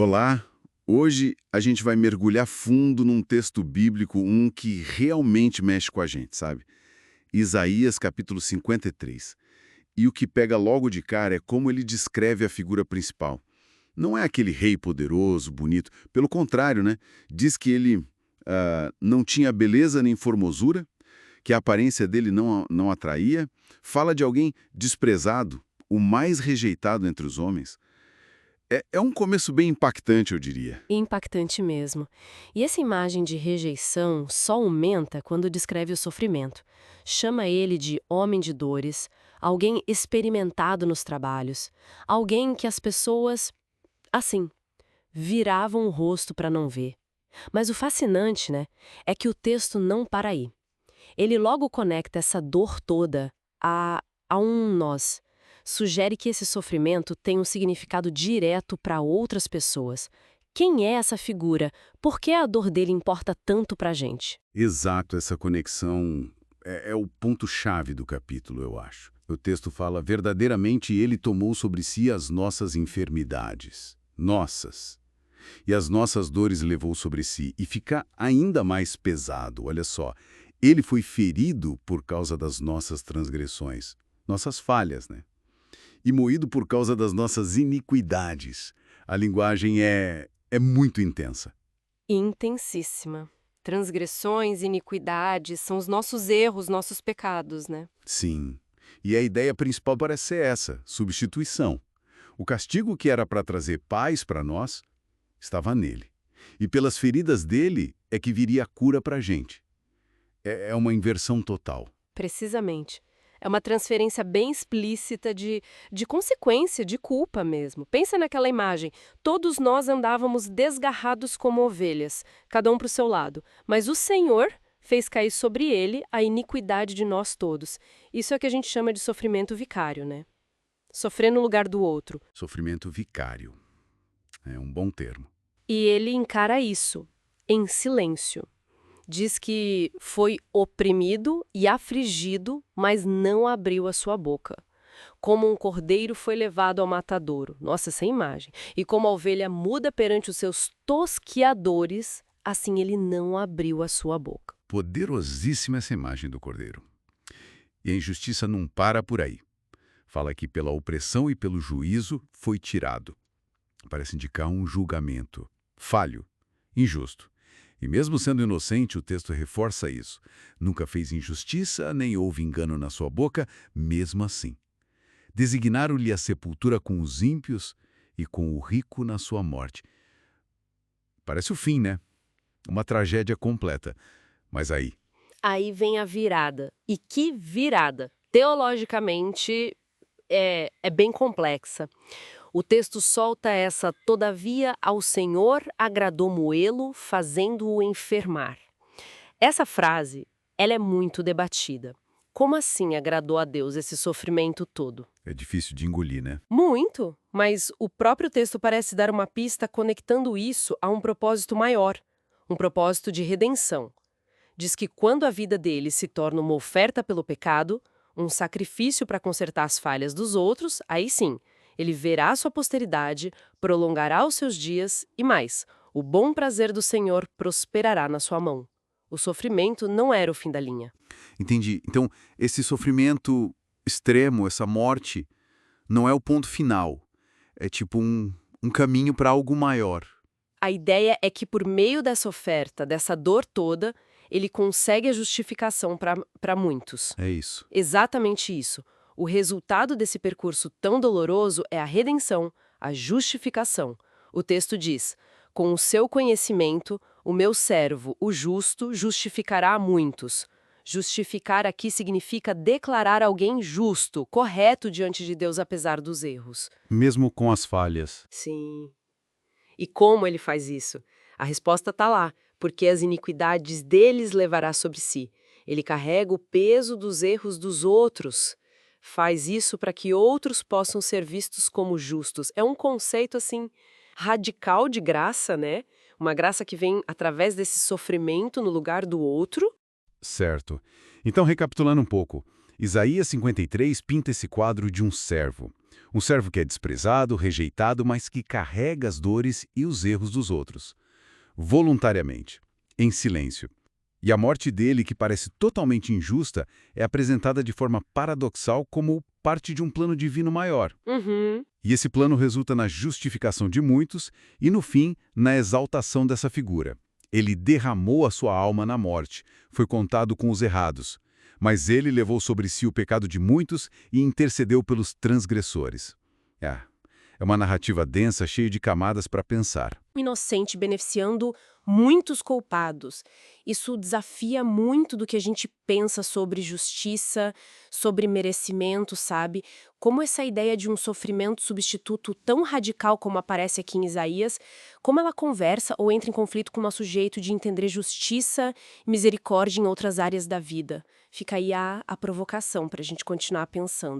Olá, hoje a gente vai mergulhar fundo num texto bíblico, um que realmente mexe com a gente, sabe? Isaías capítulo 53. E o que pega logo de cara é como ele descreve a figura principal. Não é aquele rei poderoso, bonito, pelo contrário, né? Diz que ele não tinha beleza nem formosura, que a aparência dele não atraía, fala de alguém desprezado, o mais rejeitado entre os homens. É um começo bem impactante, eu diria. Impactante mesmo. E essa imagem de rejeição só aumenta quando descreve o sofrimento. Chama ele de homem de dores, alguém experimentado nos trabalhos, alguém que as pessoas, assim, viravam o rosto para não ver. Mas o fascinante, né, é que o texto não para aí. Ele logo conecta essa dor toda a um nós. Sugere que esse sofrimento tem um significado direto para outras pessoas. Quem é essa figura? Por que a dor dele importa tanto para a gente? Exato, essa conexão é o ponto-chave do capítulo, eu acho. O texto fala, verdadeiramente ele tomou sobre si as nossas enfermidades, nossas, e as nossas dores levou sobre si, e fica ainda mais pesado, olha só. Ele foi ferido por causa das nossas transgressões, nossas falhas, né? E moído por causa das nossas iniquidades. A linguagem é muito intensa. Intensíssima. Transgressões, iniquidades, são os nossos erros, nossos pecados, né? Sim. E a ideia principal parece ser essa, substituição. O castigo que era para trazer paz para nós estava nele. E pelas feridas dele é que viria a cura para a gente. É uma inversão total. Precisamente. É uma transferência bem explícita de consequência, de culpa mesmo. Pensa naquela imagem. Todos nós andávamos desgarrados como ovelhas, cada um para o seu lado. Mas o Senhor fez cair sobre ele a iniquidade de nós todos. Isso é o que a gente chama de sofrimento vicário, né? Sofrer no lugar do outro. Sofrimento vicário. É um bom termo. E ele encara isso, em silêncio. Diz que foi oprimido e afligido, mas não abriu a sua boca. Como um cordeiro foi levado ao matadouro. Nossa, essa imagem. E como a ovelha muda perante os seus tosquiadores, assim ele não abriu a sua boca. Poderosíssima essa imagem do cordeiro. E a injustiça não para por aí. Fala que pela opressão e pelo juízo foi tirado. Parece indicar um julgamento falho, injusto. E mesmo sendo inocente, o texto reforça isso. Nunca fez injustiça, nem houve engano na sua boca, mesmo assim. Designaram-lhe a sepultura com os ímpios e com o rico na sua morte. Parece o fim, né? Uma tragédia completa. Mas aí, Aí vem a virada. E que virada! Teologicamente, é bem complexa. O texto solta essa, todavia ao Senhor agradou moê-lo, fazendo-o enfermar. Essa frase, ela é muito debatida. Como assim agradou a Deus esse sofrimento todo? é difícil de engolir, né? Muito, mas o próprio texto parece dar uma pista conectando isso a um propósito maior, um propósito de redenção. Diz que quando a vida dele se torna uma oferta pelo pecado, um sacrifício para consertar as falhas dos outros, aí sim, ele verá sua posteridade, prolongará os seus dias e mais, o bom prazer do Senhor prosperará na sua mão. O sofrimento não era o fim da linha. Entendi. Então, esse sofrimento extremo, essa morte, não é o ponto final. É tipo um caminho para algo maior. A ideia é que por meio dessa oferta, dessa dor toda, ele consegue a justificação para muitos. É isso. Exatamente isso. O resultado desse percurso tão doloroso é a redenção, a justificação. O texto diz: com o seu conhecimento, o meu servo, o justo, justificará a muitos. Justificar aqui significa declarar alguém justo, correto diante de Deus apesar dos erros. Mesmo com as falhas. Sim. E como ele faz isso? A resposta está lá, porque as iniquidades deles levará sobre si. Ele carrega o peso dos erros dos outros. Faz isso para que outros possam ser vistos como justos. É um conceito, assim, radical de graça, né? Uma graça que vem através desse sofrimento no lugar do outro. Certo. Então, recapitulando um pouco, Isaías 53 pinta esse quadro de um servo. Um servo que é desprezado, rejeitado, mas que carrega as dores e os erros dos outros. Voluntariamente, em silêncio. E a morte dele, que parece totalmente injusta, é apresentada de forma paradoxal como parte de um plano divino maior. Uhum. E esse plano resulta na justificação de muitos e, no fim, na exaltação dessa figura. Ele derramou a sua alma na morte, foi contado com os errados. Mas ele levou sobre si o pecado de muitos e intercedeu pelos transgressores. É uma narrativa densa, cheia de camadas para pensar. O inocente beneficiando muitos culpados. Isso desafia muito do que a gente pensa sobre justiça, sobre merecimento, sabe? Como essa ideia de um sofrimento substituto tão radical como aparece aqui em Isaías, como ela conversa ou entra em conflito com o nosso jeito de entender justiça e misericórdia em outras áreas da vida. Fica aí a provocação para a gente continuar pensando.